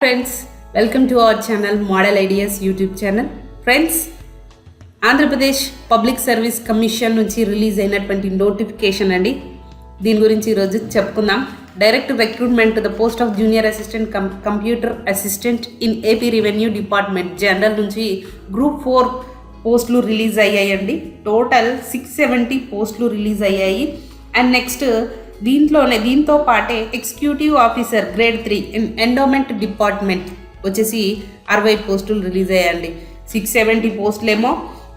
Friends, welcome to our channel model ideas YouTube channel. Friends, Andhra Pradesh public service commission నుంచి release అయినటువంటి notification అండి. దీని గురించి ఈరోజు చెప్పుకుందాం. Direct recruitment to the post of junior assistant computer assistant in AP revenue department general నుంచి group 4 పోస్టులు release అయ్యాయండి. టోటల్ 670 పోస్టులు రిలీజ్ అయ్యాయి. అండ్ నెక్స్ట్ దీంతో పాటే executive officer grade 3 in endowment department వచ్చేసి 60 పోస్టులు రిలీజ్ అయ్యాయండి. 670 పోస్టులేమో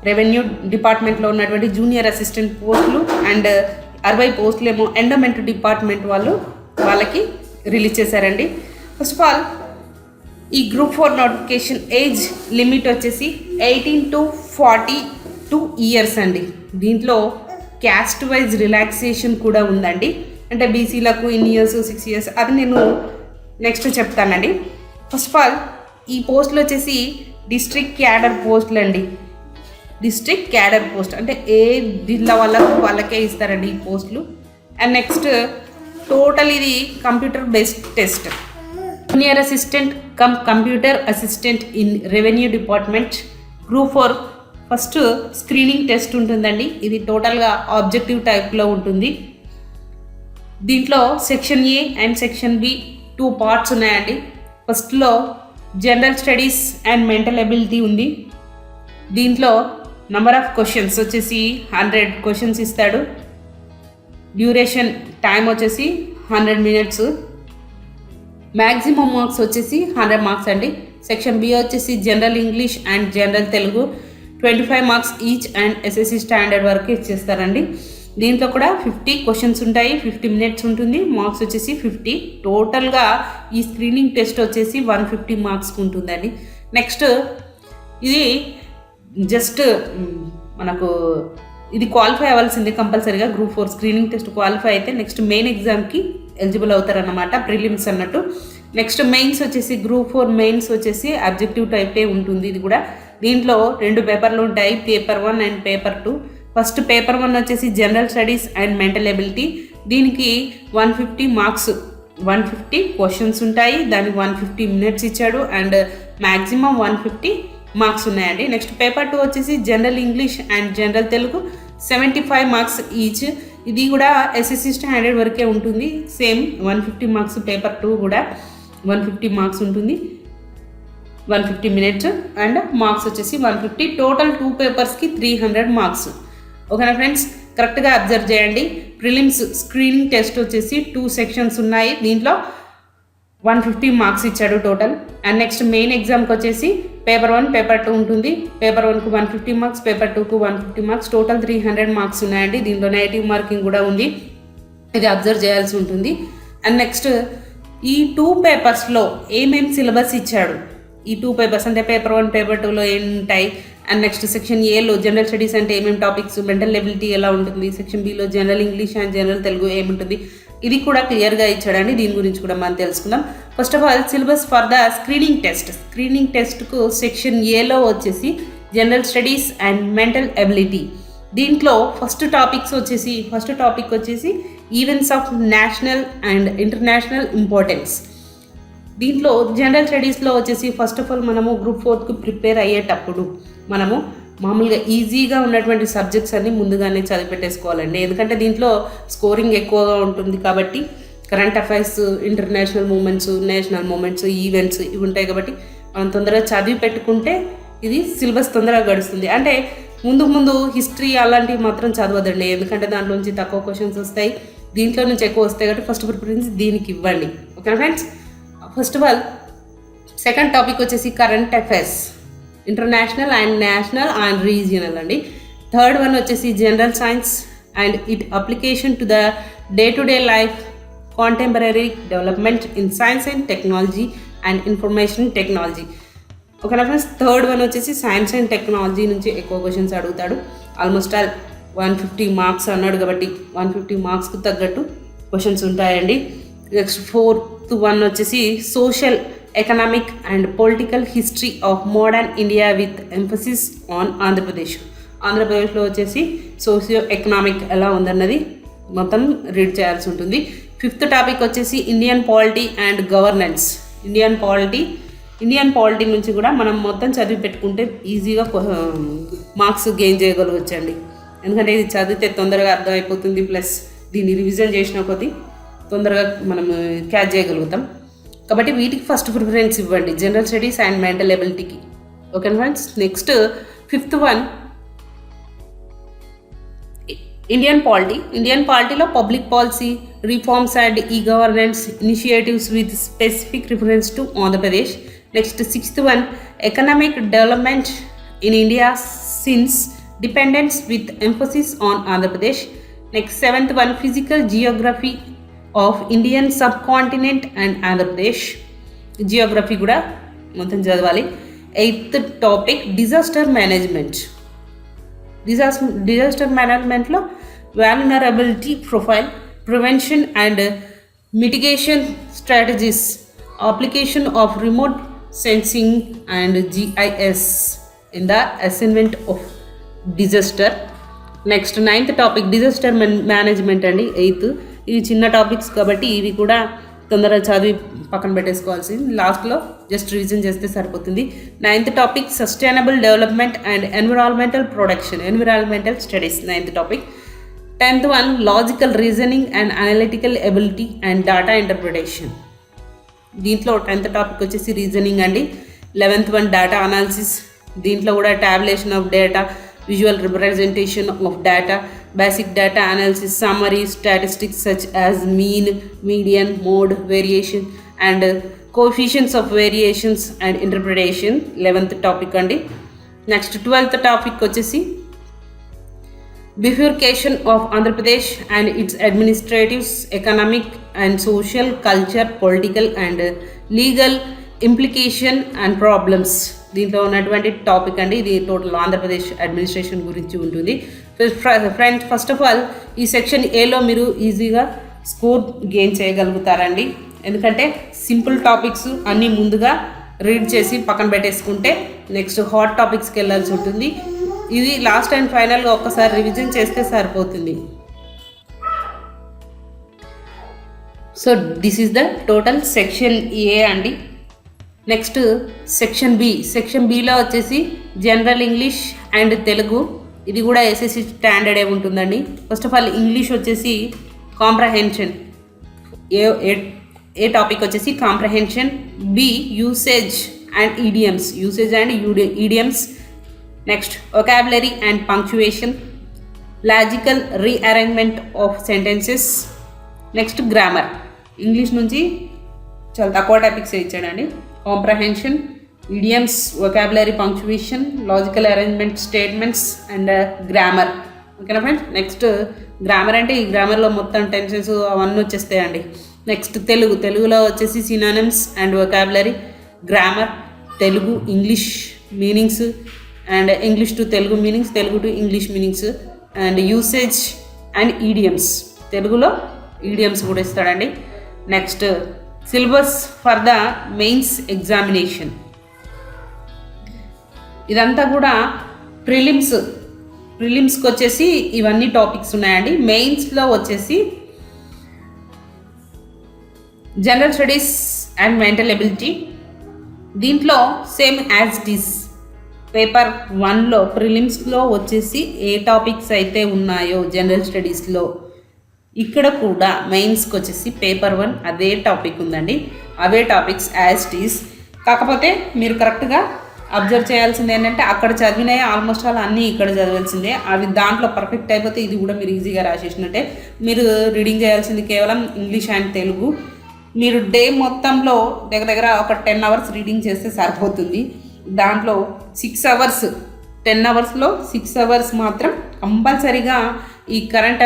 రెవెన్యూ డిపార్ట్మెంట్లో ఉన్నటువంటి జూనియర్ అసిస్టెంట్ పోస్టులు అండ్ 60 పోస్టులేమో ఎండోమెంట్ డిపార్ట్మెంట్ వాళ్ళకి రిలీజ్ చేశారండి. ఫస్ట్ ఆఫ్ ఆల్ ఈ గ్రూప్ 4 నోటిఫికేషన్ ఏజ్ లిమిట్ వచ్చేసి 18 to 42 ఇయర్స్ అండి. దీంట్లో క్యాస్ట్ వైజ్ రిలాక్సేషన్ కూడా ఉందండి. అంటే బీసీలకు ఇన్ ఇయర్స్ 6 ఇయర్స్ అది నేను నెక్స్ట్ చెప్తానండి. ఫస్ట్ ఆఫ్ ఆల్ ఈ పోస్టులు వచ్చేసి డిస్ట్రిక్ట్ క్యాడర్ పోస్టులు అండి. డిస్ట్రిక్ట్ క్యాడర్ పోస్ట్ అంటే ఏ జిల్లా వాళ్ళకే ఇస్తారండి ఈ పోస్టులు. అండ్ నెక్స్ట్ టోటల్ ఇది computer based test. Junior assistant computer assistant in revenue department group 4 first screening test ఉంటుందండి. ఇది టోటల్గా ఆబ్జెక్టివ్ టైప్లో ఉంటుంది. దీంట్లో section A and section B 2 parts ఉన్నాయండి. ఫస్ట్లో general studies and mental ability ఉంది. దీంట్లో నంబర్ ఆఫ్ క్వశ్చన్స్ వచ్చేసి 100 క్వశ్చన్స్ ఇస్తాడు. డ్యూరేషన్ టైం వచ్చేసి 100 minutes. మ్యాక్సిమం మార్క్స్ వచ్చేసి 100 మార్క్స్ అండి. సెక్షన్ బి వచ్చేసి general English and general Telugu 25 marks each and SSC standard వరకు ఇచ్చేస్తారండి. దీంట్లో కూడా 50 క్వశ్చన్స్ ఉంటాయి. 50 minutes ఉంటుంది. మార్క్స్ వచ్చేసి 50. టోటల్గా ఈ స్క్రీనింగ్ టెస్ట్ వచ్చేసి 150 మార్క్స్కి ఉంటుందండి. నెక్స్ట్ ఇది జస్ట్ మనకు ఇది క్వాలిఫై అవ్వాల్సింది కంపల్సరీగా. గ్రూప్ 4 స్క్రీనింగ్ టెస్ట్ క్వాలిఫై అయితే నెక్స్ట్ మెయిన్ ఎగ్జామ్కి ఎలిజిబుల్ అవుతారన్నమాట, ప్రిలిమ్స్ అన్నట్టు. నెక్స్ట్ మెయిన్స్ వచ్చేసి గ్రూప్ 4 మెయిన్స్ వచ్చేసి ఆబ్జెక్టివ్ టైపే ఉంటుంది. ఇది కూడా దీంట్లో 2 పేపర్లు ఉంటాయి, paper 1 and paper 2. First paper 1 వచ్చేసి general studies and mental ability. దీనికి 150 మార్క్స్, 150 క్వశ్చన్స్ ఉంటాయి. దానికి 150 minutes ఇచ్చాడు అండ్ మ్యాక్సిమం 150 మార్క్స్ ఉన్నాయండి. నెక్స్ట్ పేపర్ 2 వచ్చేసి general English and general Telugu 75 marks each. ఇది కూడా ఎస్ఎస్సి స్టాండర్డ్ వరకే ఉంటుంది. Same 150 marks. పేపర్ 2 కూడా 150 మార్క్స్ ఉంటుంది. 150 minutes అండ్ మార్క్స్ వచ్చేసి 150. Total 2 పేపర్స్కి 300 marks. ఓకేనా ఫ్రెండ్స్, కరెక్ట్గా అబ్జర్వ్ చేయండి. ప్రిలిమ్స్ స్క్రీనింగ్ టెస్ట్ వచ్చేసి 2 sections ఉన్నాయి. దీంట్లో 150 మార్క్స్ ఇచ్చాడు టోటల్. అండ్ నెక్స్ట్ మెయిన్ ఎగ్జామ్కి వచ్చేసి పేపర్ 1 పేపర్ 2 ఉంటుంది. పేపర్ 1కు 150 మార్క్స్, పేపర్ 2కు 150 మార్క్స్. టోటల్ 300 మార్క్స్ ఉన్నాయండి. దీంట్లో నెగటివ్ మార్కింగ్ కూడా ఉంది. ఇది అబ్జర్వ్ చేయాల్సి ఉంటుంది. అండ్ నెక్స్ట్ ఈ 2 పేపర్స్లో ఏమేమి సిలబస్ ఇచ్చాడు, ఈ 2 పేపర్స్ అంటే పేపర్ 1 పేపర్ 2లో ఏమి ఉంటాయి, అండ్ నెక్స్ట్ సెక్షన్ ఏలో జనరల్ స్టడీస్ అంటే ఏమేమి టాపిక్స్, మెంటల్ ఎబిలిటీ ఎలా ఉంటుంది, section below general English and general Telugu ఏముంటుంది, ఇది కూడా క్లియర్గా ఇచ్చాడండి. దీని గురించి కూడా మనం తెలుసుకుందాం. First of all syllabus for the screening test. Screening టెస్ట్కు సెక్షన్ ఏలో వచ్చేసి general studies and mental ability. దీంట్లో ఫస్ట్ టాపిక్ వచ్చేసి events of national and international importance. దీంట్లో జనరల్ స్టడీస్లో వచ్చేసి ఫస్ట్ ఆఫ్ ఆల్ మనము గ్రూప్ 4కు ప్రిపేర్ అయ్యేటప్పుడు మనము మామూలుగా ఈజీగా ఉన్నటువంటి సబ్జెక్ట్స్ అన్ని ముందుగానే చదివిపెట్టేసుకోవాలండి. ఎందుకంటే దీంట్లో స్కోరింగ్ ఎక్కువగా ఉంటుంది కాబట్టి current affairs, international moments, national moments, events ఇవి ఉంటాయి కాబట్టి మనం తొందరగా చదివి పెట్టుకుంటే ఇది సిలబస్ తొందరగా గడుస్తుంది. అంటే ముందు హిస్టరీ అలాంటివి మాత్రం చదవదండి, ఎందుకంటే దాంట్లో నుంచి తక్కువ క్వశ్చన్స్ వస్తాయి, దీంట్లో నుంచి ఎక్కువ వస్తాయి కాబట్టి ఫస్ట్ ప్రిఫరెన్స్ దీనికి ఇవ్వండి. Okay friends, first of all second topic వచ్చేసి current affairs, international and national and regional అండి. థర్డ్ వన్ వచ్చేసి general science and it application to the day to day life, contemporary development in science and technology and information technology. ఓకేనా friends, third one వచ్చేసి science and technology నుంచి ఎక్కువ questions అడుగుతాడు. Almost all 150 marks అన్నాడు కాబట్టి 150 మార్క్స్కి తగ్గట్టు క్వశ్చన్స్ ఉంటాయండి. నెక్స్ట్ ఫోర్త్ వన్ వచ్చేసి social, economic and political history of modern India with emphasis on Andhra Pradesh. ఆంధ్రప్రదేశ్లో వచ్చేసి సోషియో ఎకనామిక్ ఎలా ఉందన్నది మొత్తం రీడ్ చేయాల్సి ఉంటుంది. ఫిఫ్త్ టాపిక్ వచ్చేసి Indian polity and governance. Indian polity నుంచి కూడా మనం మొత్తం చదివి పెట్టుకుంటే ఈజీగా మార్క్స్ గెయిన్ చేయగలగచ్చండి. ఎందుకంటే ఇది చదివితే తొందరగా అర్థమైపోతుంది, ప్లస్ దీన్ని రివిజన్ చేసిన కొద్దీ తొందరగా మనం క్యాచ్ చేయగలుగుతాం. కాబట్టి వీటికి ఫస్ట్ ప్రిఫరెన్స్ ఇవ్వండి, జనరల్ స్టడీస్ అండ్ మెంటల్ ఎబిలిటీకి. Okay friends. Next 5th one Indian పాలిటీలో public policy reforms and e governance initiatives with specific reference to Andhra Pradesh. Next 6th one economic development in India since dependence with emphasis on Andhra Pradesh. Next 7th one physical geography of Indian subcontinent and Andhra Pradesh. Geography కూడా మొత్తం చదవాలి. 8th topic disaster management. డిజాస్టర్ మేనేజ్మెంట్లో vulnerability profile, prevention and mitigation strategies, application of remote sensing and GIS in the assessment of disaster. Next 9th topic disaster management అండి. 8th ఇవి చిన్న topics కాబట్టి ఇవి కూడా తొందరగా చదివి పక్కన పెట్టేసుకోవాల్సింది, లాస్ట్లో జస్ట్ రివిజన్ చేస్తే సరిపోతుంది. 9th topic sustainable development and environmental production, environmental studies 9th topic. 10th one logical reasoning and analytical ability and data interpretation. దీంట్లో 10th టాపిక్ వచ్చేసి రీజనింగ్ అండి. 11th వన్ డేటా అనాలిసిస్, దీంట్లో కూడా టాబులేషన్ of data, visual representation of data, basic data analysis, summary, statistics such as mean, median, mode, variation and coefficients of variations and interpretation 11th topic andi. Next 12th topic vachesi bifurcation of Andhra Pradesh and its administrative, economic and social, culture, political and legal implication and problems. దీంట్లో ఉన్నటువంటి topic అండి. ఇది total Andhra Pradesh administration గురించి ఉంటుంది. Friends, first of all ఈ section ఏలో మీరు ఈజీగా స్కోర్ గెయిన్ చేయగలుగుతారండి. ఎందుకంటే సింపుల్ టాపిక్స్ అన్నీ ముందుగా రీడ్ చేసి పక్కన పెట్టేసుకుంటే నెక్స్ట్ హాట్ టాపిక్స్కి వెళ్ళాల్సి ఉంటుంది. ఇది లాస్ట్ అండ్ ఫైనల్గా ఒక్కసారి రివిజన్ చేస్తే సరిపోతుంది. So this is the total section A అండి. నెక్స్ట్ సెక్షన్ బిలో వచ్చేసి జనరల్ ఇంగ్లీష్ అండ్ తెలుగు. ఇది కూడా SSC స్టాండర్డ్ ఉంటుందండి. ఫస్ట్ ఆఫ్ ఆల్ ఇంగ్లీష్ వచ్చేసి కాంప్రహెన్షన్. ఏ టాపిక్ వచ్చేసి comprehension. B usage and idioms. Next vocabulary and punctuation, logical rearrangement of sentences. Next grammar. English నుంచి చాలా తక్కువ టాపిక్స్ ఇచ్చాడండి. Comprehension, idioms, vocabulary, punctuation, logical arrangement, statements and grammar. ఓకేనా friends. Next grammar అంటే ఈ గ్రామర్లో మొత్తం tenses అవన్నీ వచ్చేస్తాయండి. నెక్స్ట్ తెలుగులో వచ్చేసి synonyms and vocabulary, grammar, Telugu English meanings and English to Telugu meanings, Telugu to English meanings and usage and idioms. తెలుగులో idioms కూడా ఇస్తాడండి. Next syllabus for the mains examination. ఇదంతా కూడా ప్రిలిమ్స్కి వచ్చేసి ఇవన్నీ టాపిక్స్ ఉన్నాయండి. మెయిన్స్లో వచ్చేసి general studies and mental ability. దీంట్లో same as it is paper 1లో ప్రిలిమ్స్లో వచ్చేసి ఏ టాపిక్స్ అయితే ఉన్నాయో జనరల్ స్టడీస్లో ఇక్కడ కూడా మెయిన్స్కి వచ్చేసి పేపర్ 1 అదే టాపిక్ ఉందండి. అవే టాపిక్స్ యాజ్ ఇట్ ఈస్. కాకపోతే మీరు కరెక్ట్గా అబ్జర్వ్ చేయాల్సింది ఏంటంటే అక్కడ చదివినాయి ఆల్మోస్ట్ ఆల్ అన్నీ ఇక్కడ చదవాల్సిందే. అవి దాంట్లో పర్ఫెక్ట్ అయిపోతే ఇది కూడా మీరు ఈజీగా రాసేసినట్టే. మీరు రీడింగ్ చేయాల్సింది కేవలం ఇంగ్లీష్ అండ్ తెలుగు. మీరు డే మొత్తంలో దగ్గర ఒక 10 hours రీడింగ్ చేస్తే సరిపోతుంది. దాంట్లో 6 hours 10 hours 6 hours మాత్రం కంపల్సరీగా ఈ current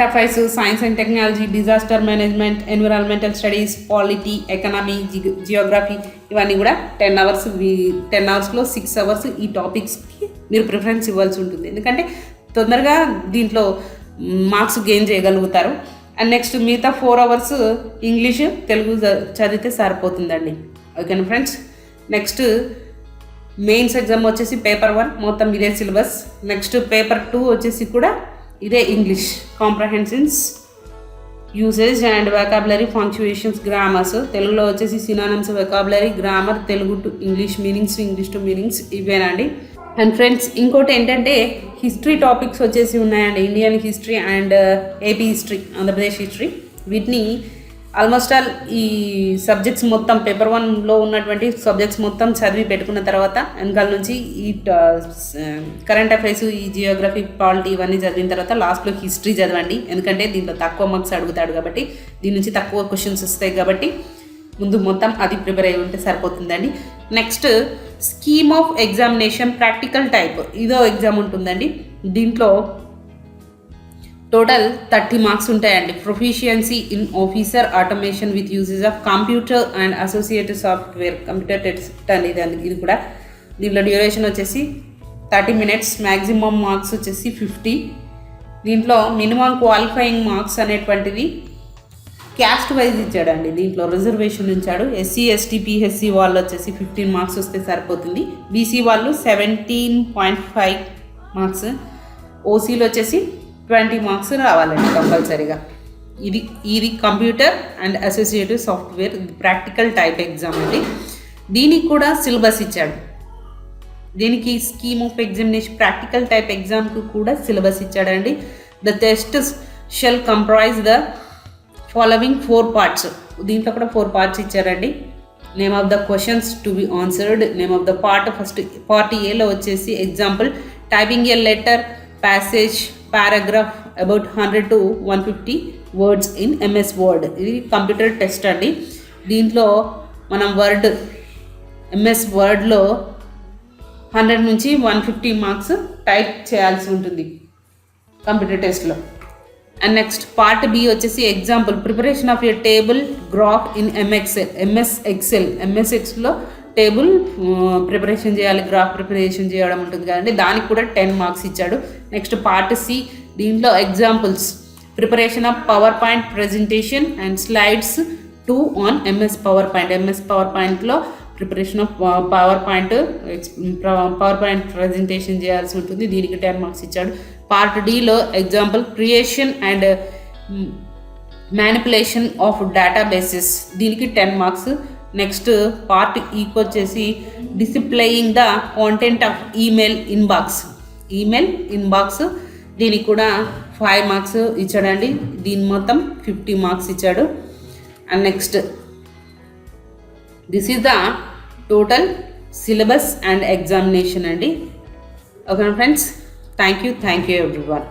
affairs, science and technology, disaster management, environmental studies, polity, economy, Geography ఇవన్నీ కూడా 10 hours 6 hours ఈ టాపిక్స్కి మీరు ప్రిఫరెన్స్ ఇవ్వాల్సి ఉంటుంది. ఎందుకంటే తొందరగా దీంట్లో మార్క్స్ గెయిన్ చేయగలుగుతారు. అండ్ నెక్స్ట్ మిగతా 4 hours ఇంగ్లీష్, తెలుగు చదివితే సరిపోతుందండి. ఓకేనా ఫ్రెండ్స్. నెక్స్ట్ మెయిన్స్ ఎగ్జామ్ వచ్చేసి పేపర్ 1 మొత్తం ఇదే సిలబస్. నెక్స్ట్ పేపర్ 2 వచ్చేసి కూడా ఇదే English comprehensions usage and vocabulary, punctuations, grammars. తెలుగులో వచ్చేసి synonyms, vocabulary, grammar, Telugu to English meanings, English to meanings ఇవేనండి. అండ్ ఫ్రెండ్స్ ఇంకోటి ఏంటంటే హిస్టరీ టాపిక్స్ వచ్చేసి ఉన్నాయండి. Indian history and AP history, Andhra Pradesh history. వీటిని ఆల్మోస్ట్ ఆల్ ఈ సబ్జెక్ట్స్ మొత్తం పేపర్ 1లో ఉన్నటువంటి సబ్జెక్ట్స్ మొత్తం చదివి పెట్టుకున్న తర్వాత వెనకాల నుంచి ఈ కరెంట్ అఫైర్స్, ఈ జియోగ్రఫీ, పాలిటీ ఇవన్నీ చదివిన తర్వాత లాస్ట్లో హిస్టరీ చదవండి. ఎందుకంటే దీంట్లో తక్కువ మార్క్స్ అడుగుతాడు కాబట్టి, దీని నుంచి తక్కువ క్వశ్చన్స్ వస్తాయి కాబట్టి ముందు మొత్తం అది ప్రిపేర్ అయి ఉంటే సరిపోతుందండి. Next scheme of examination practical type, ఇదో ఎగ్జామ్ ఉంటుందండి. దీంట్లో టోటల్ 30 మార్క్స్ ఉంటాయండి. Proficiency in officer automation with uses of computer and associated software, computer test అండి ఇది కూడా. దీంట్లో డ్యూరేషన్ వచ్చేసి 30 minutes, మ్యాక్సిమం మార్క్స్ వచ్చేసి 50. దీంట్లో మినిమం క్వాలిఫైయింగ్ మార్క్స్ అనేటువంటివి క్యాస్ట్ వైజ్ ఇచ్చాడండి. దీంట్లో రిజర్వేషన్ ఉంచాడు. ఎస్సీ, ఎస్టీ, పిహెచ్సి వాళ్ళు వచ్చేసి 15 మార్క్స్ వస్తే సరిపోతుంది. బీసీ వాళ్ళు 17.5 మార్క్స్, ఓసీలు వచ్చేసి 20 మార్క్స్ రావాలండి కంపల్సరీగా. ఇది computer and associative software practical type exam అండి. దీనికి కూడా సిలబస్ ఇచ్చాడు. దీనికి scheme of examination practical type ఎగ్జామ్కి కూడా సిలబస్ ఇచ్చాడండి. The test shall comprise the following 4 parts. దీంట్లో కూడా 4 parts ఇచ్చారండి. Name of the questions to be answered, name of the part. First part ఏలో వచ్చేసి example typing a letter, passage, paragraph about 100 to 150 words in MS Word. ఇది computer test అండి. దీంట్లో మనం MS వర్డ్లో 100 నుంచి 150 మార్క్స్ టైప్ చేయాల్సి ఉంటుంది కంప్యూటర్ టెస్ట్లో. అండ్ నెక్స్ట్ పార్ట్ బి వచ్చేసి example preparation of a table graph in MS ఎక్సెల్లో టేబుల్ ప్రిపరేషన్ చేయాలి, గ్రాఫ్ ప్రిపరేషన్ చేయడం ఉంటుంది కదండి. దానికి కూడా 10 మార్క్స్ ఇచ్చాడు. నెక్స్ట్ పార్ట్ సి, దీంట్లో examples preparation of power point presentation and slides 2 on MS power పాయింట్లో preparation of power point presentation చేయాల్సి ఉంటుంది. దీనికి 10 మార్క్స్ ఇచ్చాడు. పార్ట్ డిలో example creation and manipulation of databases, దీనికి 10 మార్క్స్. నెక్స్ట్ పార్ట్ ఈకి వచ్చేసి displaying the content of email inbox, దీనికి కూడా 5 మార్క్స్ ఇచ్చాడండి. దీని మొత్తం 50 మార్క్స్ ఇచ్చాడు. And next this is the total syllabus and examination అండి. Okay friends, thank you everyone.